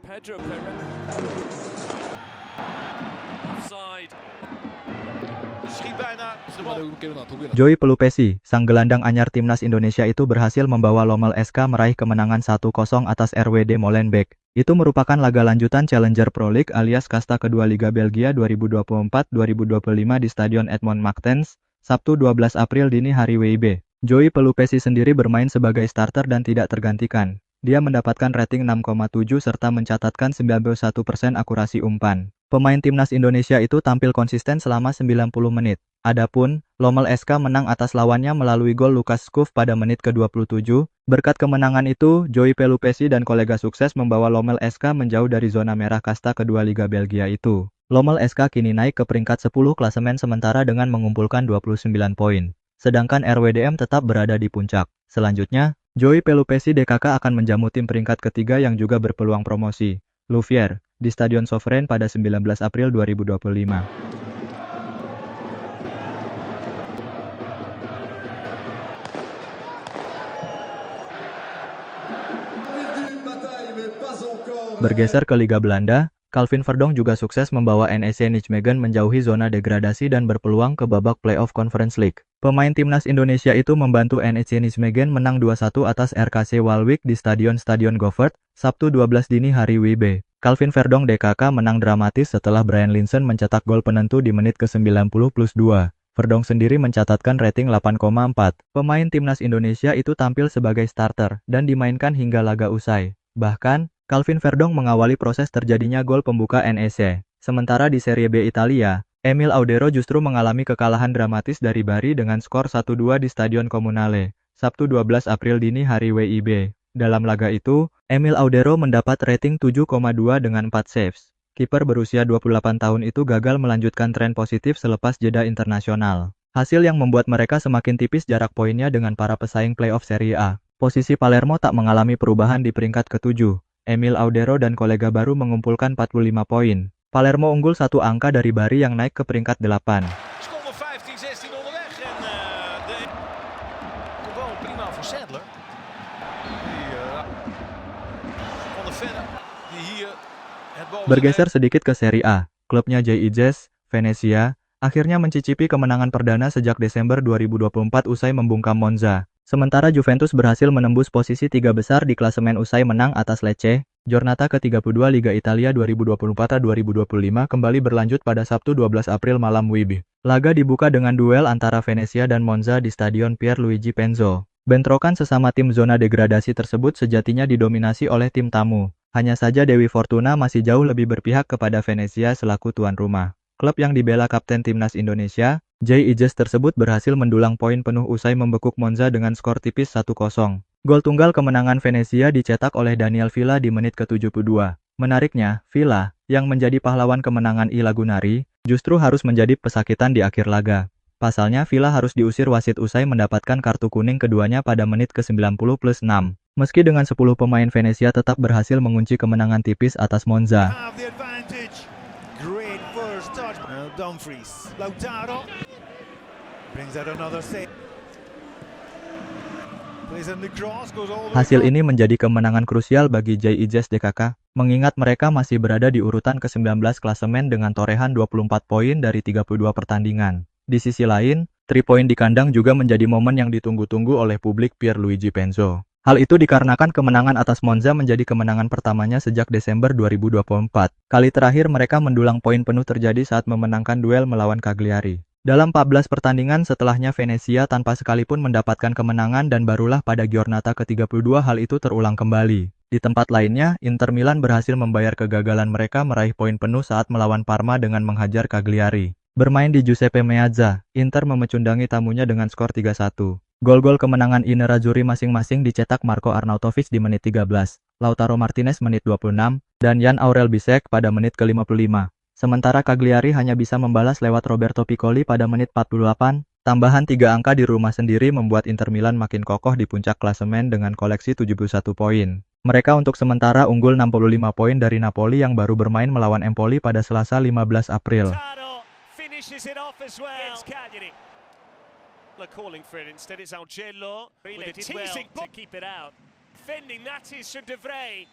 Pedro Perez. Offside. Schiet bijna de bal. Joy Pelupesi, sang gelandang anyar timnas Indonesia itu berhasil membawa Lommel SK meraih kemenangan 1-0 atas RWD Molenbeek. Itu merupakan laga lanjutan Challenger Pro League alias kasta kedua Liga Belgia 2024-2025 di Stadion Edmond Martens, Sabtu 12 April dini hari WIB. Joy Pelupesi sendiri bermain sebagai starter dan tidak tergantikan. Dia mendapatkan rating 6,7 serta mencatatkan 91% akurasi umpan. Pemain timnas Indonesia itu tampil konsisten selama 90 menit. Adapun, Lommel SK menang atas lawannya melalui gol Lukas Skuf pada menit ke-27. Berkat kemenangan itu, Joy Pelupesi dan kolega sukses membawa Lommel SK menjauh dari zona merah kasta kedua Liga Belgia itu. Lommel SK kini naik ke peringkat 10 klasemen sementara dengan mengumpulkan 29 poin. Sedangkan RWDM tetap berada di puncak. Selanjutnya, Joy Pelupesi DKK akan menjamu tim peringkat ketiga yang juga berpeluang promosi, Louviers, di Stadion Sovereign pada 19 April 2025. Bergeser ke Liga Belanda, Calvin Verdonk juga sukses membawa NEC Nijmegen menjauhi zona degradasi dan berpeluang ke babak playoff Conference League. Pemain timnas Indonesia itu membantu NEC Nijmegen menang 2-1 atas RKC Waalwijk di Stadion Goffert, Sabtu 12 dini hari WIB. Calvin Verdonk DKK menang dramatis setelah Brian Linssen mencetak gol penentu di menit ke-90 plus 2. Verdonk sendiri mencatatkan rating 8,4. Pemain timnas Indonesia itu tampil sebagai starter dan dimainkan hingga laga usai. Bahkan, Calvin Verdonk mengawali proses terjadinya gol pembuka NEC. Sementara di Serie B Italia, Emil Audero justru mengalami kekalahan dramatis dari Bari dengan skor 1-2 di Stadion Comunale, Sabtu 12 April dini hari WIB. Dalam laga itu, Emil Audero mendapat rating 7,2 dengan 4 saves. Kiper berusia 28 tahun itu gagal melanjutkan tren positif selepas jeda internasional. Hasil yang membuat mereka semakin tipis jarak poinnya dengan para pesaing playoff Serie A. Posisi Palermo tak mengalami perubahan di peringkat ke-7. Emil Audero dan kolega baru mengumpulkan 45 poin. Palermo unggul 1 angka dari Bari yang naik ke peringkat 8. Seconde 15-16 onderweg en gewoon prima voor Sadler. Van der Ven die hier het bal. Bergeser sedikit ke Serie A, klubnya JIJS, Venezia, akhirnya mencicipi kemenangan perdana sejak Desember 2024 usai membungkam Monza. Sementara Juventus berhasil menembus posisi 3 besar di klasemen usai menang atas Lecce. Giornata ke-32 Liga Italia 2024-2025 kembali berlanjut pada Sabtu 12 April malam WIB. Laga dibuka dengan duel antara Venezia dan Monza di Stadion Pierluigi Penzo. Bentrokan sesama tim zona degradasi tersebut sejatinya didominasi oleh tim tamu. Hanya saja Dewi Fortuna masih jauh lebih berpihak kepada Venezia selaku tuan rumah. Klub yang dibela Kapten Timnas Indonesia, JIJS tersebut berhasil mendulang poin penuh usai membekuk Monza dengan skor tipis 1-0. Gol tunggal kemenangan Venezia dicetak oleh Daniel Villa di menit ke-72. Menariknya, Villa, yang menjadi pahlawan kemenangan I Lagunari, justru harus menjadi pesakitan di akhir laga. Pasalnya Villa harus diusir wasit usai mendapatkan kartu kuning keduanya pada menit ke-90 plus 6. Meski dengan 10 pemain Venezia tetap berhasil mengunci kemenangan tipis atas Monza. Great first touch. Dumfries. Lautaro brings out another save. Plays in the cross, goes all the way. Hasil ini menjadi kemenangan krusial bagi JIJS DKK, mengingat mereka masih berada di urutan ke-19 klasemen dengan torehan 24 poin dari 32 pertandingan. Di sisi lain, 3 poin di kandang juga menjadi momen yang ditunggu-tunggu oleh publik Pierluigi Penzo. Hal itu dikarenakan kemenangan atas Monza menjadi kemenangan pertamanya sejak Desember 2024. Kali terakhir mereka mendulang poin penuh terjadi saat memenangkan duel melawan Cagliari. Dalam 14 pertandingan setelahnya Venezia tanpa sekalipun mendapatkan kemenangan dan barulah pada Giornata ke-32 hal itu terulang kembali. Di tempat lainnya, Inter Milan berhasil membayar kegagalan mereka meraih poin penuh saat melawan Parma dengan menghajar Cagliari. Bermain di Giuseppe Meazza, Inter memecundangi tamunya dengan skor 3-1. Gol-gol kemenangan I Nerazzurri masing-masing dicetak Marco Arnautovic di menit 13, Lautaro Martinez menit 26, dan Jan Aurel Bisek pada menit ke-55. Sementara Cagliari hanya bisa membalas lewat Roberto Piccoli pada menit 48. Tambahan 3 angka di rumah sendiri membuat Inter Milan makin kokoh di puncak klasemen dengan koleksi 71 poin. Mereka untuk sementara unggul 65 poin dari Napoli yang baru bermain melawan Empoli pada Selasa 15 April. Finishes it off as well. They're calling for it instead. It's Algello with a teasing to keep it out. Defending that is De Vrij.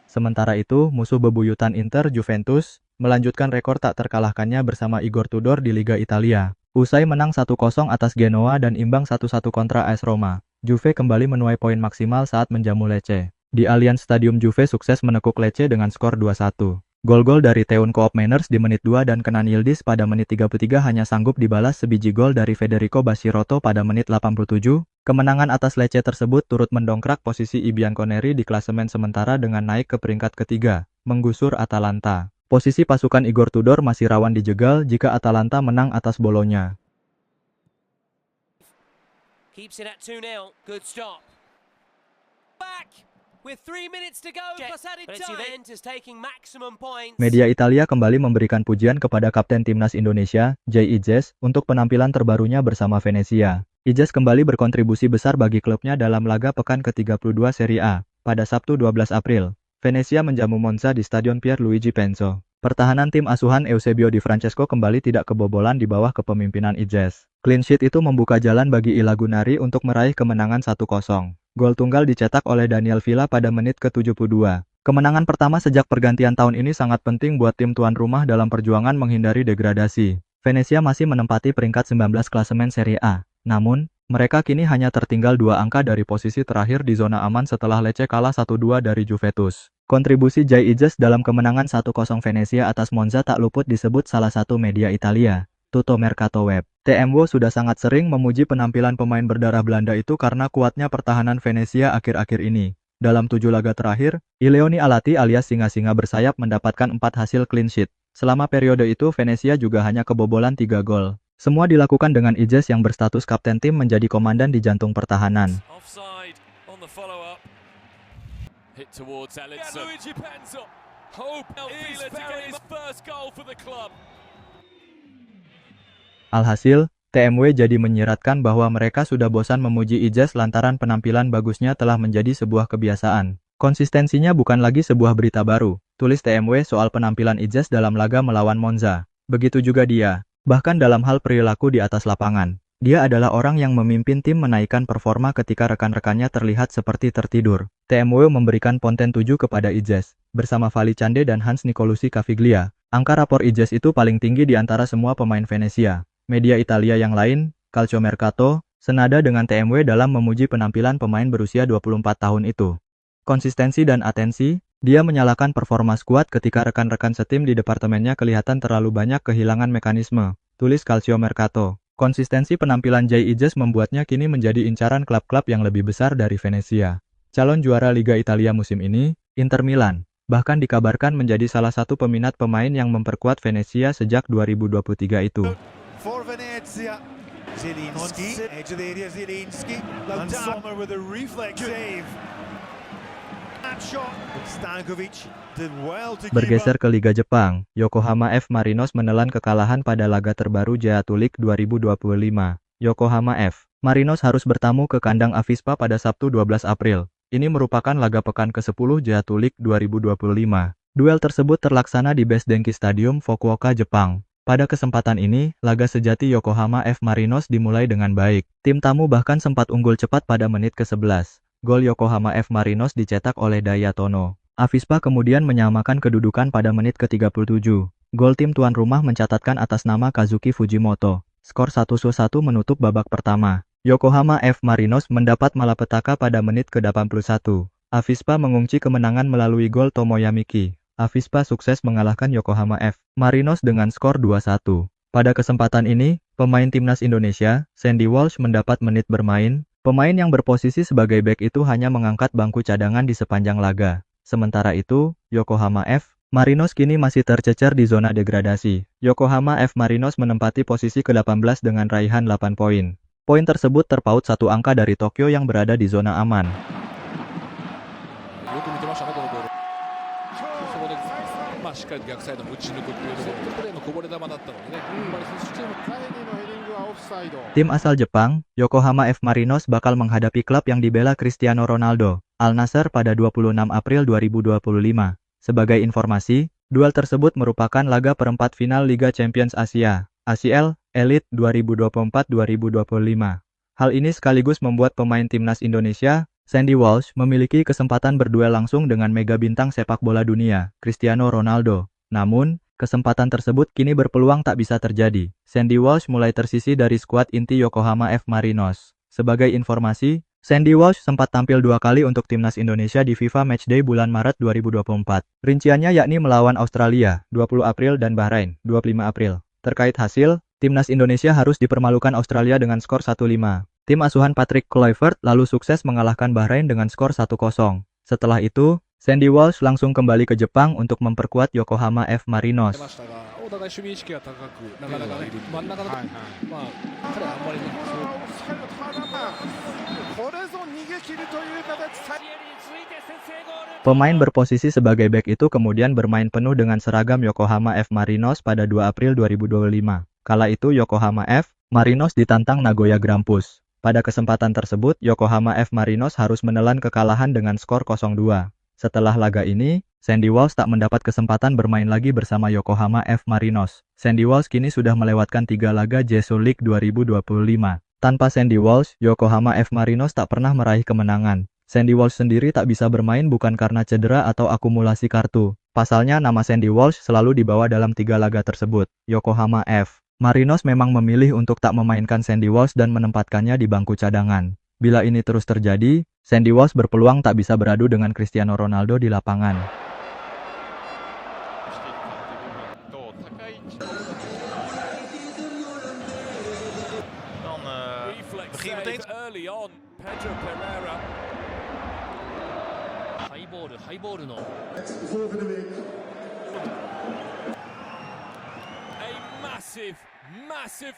Sementara itu, musuh bebuyutan Inter, Juventus, melanjutkan rekor tak terkalahkannya bersama Igor Tudor di Liga Italia. Usai menang 1-0 atas Genoa dan imbang 1-1 kontra AS Roma, Juve kembali menuai poin maksimal saat menjamu Lecce. Di Allianz Stadium, Juve sukses menekuk Lecce dengan skor 2-1. Gol-gol dari Teun Koopmeiners di menit 2 dan Kenan Yildiz pada menit 33 hanya sanggup dibalas sebiji gol dari Federico Bassirotto pada menit 87. Kemenangan atas Lecce tersebut turut mendongkrak posisi I Bianconeri di klasemen sementara dengan naik ke peringkat ketiga, menggusur Atalanta. Posisi pasukan Igor Tudor masih rawan dijegal jika Atalanta menang atas Bolonya. Keeps it at 2-0. Good stop. Back with 3 minutes to go plus added time. Juventus taking maximum points. Media Italia kembali memberikan pujian kepada Kapten Timnas Indonesia, Jay Ijes, untuk penampilan terbarunya bersama Venezia. Ijes kembali berkontribusi besar bagi klubnya dalam laga pekan ke-32 Serie A. Pada Sabtu 12 April, Venezia menjamu Monza di Stadion Pierluigi Penzo. Pertahanan tim asuhan Eusebio Di Francesco kembali tidak kebobolan di bawah kepemimpinan Ijes. Clean sheet itu membuka jalan bagi I Lagunari untuk meraih kemenangan 1-0. Gol tunggal dicetak oleh Daniel Villa pada menit ke-72. Kemenangan pertama sejak pergantian tahun ini sangat penting buat tim tuan rumah dalam perjuangan menghindari degradasi. Venezia masih menempati peringkat 19 klasemen Serie A. Namun, mereka kini hanya tertinggal 2 angka dari posisi terakhir di zona aman setelah Lecce kalah 1-2 dari Juventus. Kontribusi Jay Ijes dalam kemenangan 1-0 Venezia atas Monza tak luput disebut salah satu media Italia, Tutto Mercato Web. TMW sudah sangat sering memuji penampilan pemain berdarah Belanda itu karena kuatnya pertahanan Venezia akhir-akhir ini. Dalam 7 laga terakhir, I Leoni Alati alias singa-singa bersayap mendapatkan 4 hasil clean sheet. Selama periode itu Venezia juga hanya kebobolan 3 gol. Semua dilakukan dengan Ijes yang berstatus kapten tim menjadi komandan di jantung pertahanan. Offside on the follow-up. Hit towards Alisson. Luigi Penzo. Hope is to get his first goal for the club. Alhasil, TMW jadi menyiratkan bahwa mereka sudah bosan memuji Ijes lantaran penampilan bagusnya telah menjadi sebuah kebiasaan. Konsistensinya bukan lagi sebuah berita baru, tulis TMW soal penampilan Ijes dalam laga melawan Monza. Begitu juga dia. Bahkan dalam hal perilaku di atas lapangan, dia adalah orang yang memimpin tim menaikkan performa ketika rekan-rekannya terlihat seperti tertidur. TMW memberikan ponten 7 kepada Ijes. Bersama Vali Cande dan Hans Nicolucci Caviglia, angka rapor Ijes itu paling tinggi di antara semua pemain Venezia. Media Italia yang lain, Calciomercato, senada dengan TMW dalam memuji penampilan pemain berusia 24 tahun itu. Konsistensi dan atensi, dia menyalahkan performa skuad ketika rekan-rekan setim di departemennya kelihatan terlalu banyak kehilangan mekanisme, tulis Calciomercato. Konsistensi penampilan Jay Ijes membuatnya kini menjadi incaran klub-klub yang lebih besar dari Venezia. Calon juara Liga Italia musim ini, Inter Milan, bahkan dikabarkan menjadi salah satu peminat pemain yang memperkuat Venezia sejak 2023 itu. For Venezia, Zielinski, edge of the area, Zielinski, and Sommer with a reflex save. Shot, Stankovic did well to Bergeser ke Liga Jepang, Yokohama F. Marinos menelan kekalahan pada laga terbaru Jayatu League 2025. Yokohama F. Marinos harus bertamu ke kandang Avispa pada Sabtu 12 April. Ini merupakan laga pekan ke-10 Jayatu League 2025. Duel tersebut terlaksana di Best Denki Stadium, Fukuoka, Jepang. Pada kesempatan ini, laga sejati Yokohama F. Marinos dimulai dengan baik. Tim tamu bahkan sempat unggul cepat pada menit ke-11. Gol Yokohama F. Marinos dicetak oleh Dayatono. Avispa kemudian menyamakan kedudukan pada menit ke-37. Gol tim tuan rumah mencatatkan atas nama Kazuki Fujimoto. Skor 1-1 menutup babak pertama. Yokohama F. Marinos mendapat malapetaka pada menit ke-81. Avispa mengunci kemenangan melalui gol Tomoyamiki. Avispa sukses mengalahkan Yokohama F. Marinos dengan skor 2-1. Pada kesempatan ini, pemain timnas Indonesia, Sandy Walsh mendapat menit bermain. Pemain yang berposisi sebagai bek itu hanya mengangkat bangku cadangan di sepanjang laga. Sementara itu, Yokohama F. Marinos kini masih tercecer di zona degradasi. Yokohama F. Marinos menempati posisi ke-18 dengan raihan 8 poin. Poin tersebut terpaut 1 angka dari Tokyo yang berada di zona aman. Tim asal Jepang, Yokohama F. Marinos bakal menghadapi klub yang dibela Cristiano Ronaldo, Al Nassr pada 26 April 2025. Sebagai informasi, duel tersebut merupakan laga perempat final Liga Champions Asia, ACL, Elite 2024-2025. Hal ini sekaligus membuat pemain timnas Indonesia, Sandy Walsh memiliki kesempatan berduel langsung dengan mega bintang sepak bola dunia, Cristiano Ronaldo. Namun, kesempatan tersebut kini berpeluang tak bisa terjadi. Sandy Walsh mulai tersisih dari skuad inti Yokohama F. Marinos. Sebagai informasi, Sandy Walsh sempat tampil 2 kali untuk timnas Indonesia di FIFA Matchday bulan Maret 2024. Rinciannya yakni melawan Australia, 20 April dan Bahrain, 25 April. Terkait hasil, timnas Indonesia harus dipermalukan Australia dengan skor 1-5. Tim asuhan Patrick Kluivert lalu sukses mengalahkan Bahrain dengan skor 1-0. Setelah itu, Sandy Walsh langsung kembali ke Jepang untuk memperkuat Yokohama F. Marinos. Pemain berposisi sebagai bek itu kemudian bermain penuh dengan seragam Yokohama F. Marinos pada 2 April 2025. Kala itu Yokohama F. Marinos ditantang Nagoya Grampus. Pada kesempatan tersebut, Yokohama F. Marinos harus menelan kekalahan dengan skor 0-2. Setelah laga ini, Sandy Walsh tak mendapat kesempatan bermain lagi bersama Yokohama F. Marinos. Sandy Walsh kini sudah melewatkan 3 laga Jesu League 2025. Tanpa Sandy Walsh, Yokohama F. Marinos tak pernah meraih kemenangan. Sandy Walsh sendiri tak bisa bermain bukan karena cedera atau akumulasi kartu. Pasalnya nama Sandy Walsh selalu dibawa dalam 3 laga tersebut. Yokohama F. Marinos memang memilih untuk tak memainkan Sandy Walsh dan menempatkannya di bangku cadangan. Bila ini terus terjadi, Sandy Walsh berpeluang tak bisa beradu dengan Cristiano Ronaldo di lapangan. Massive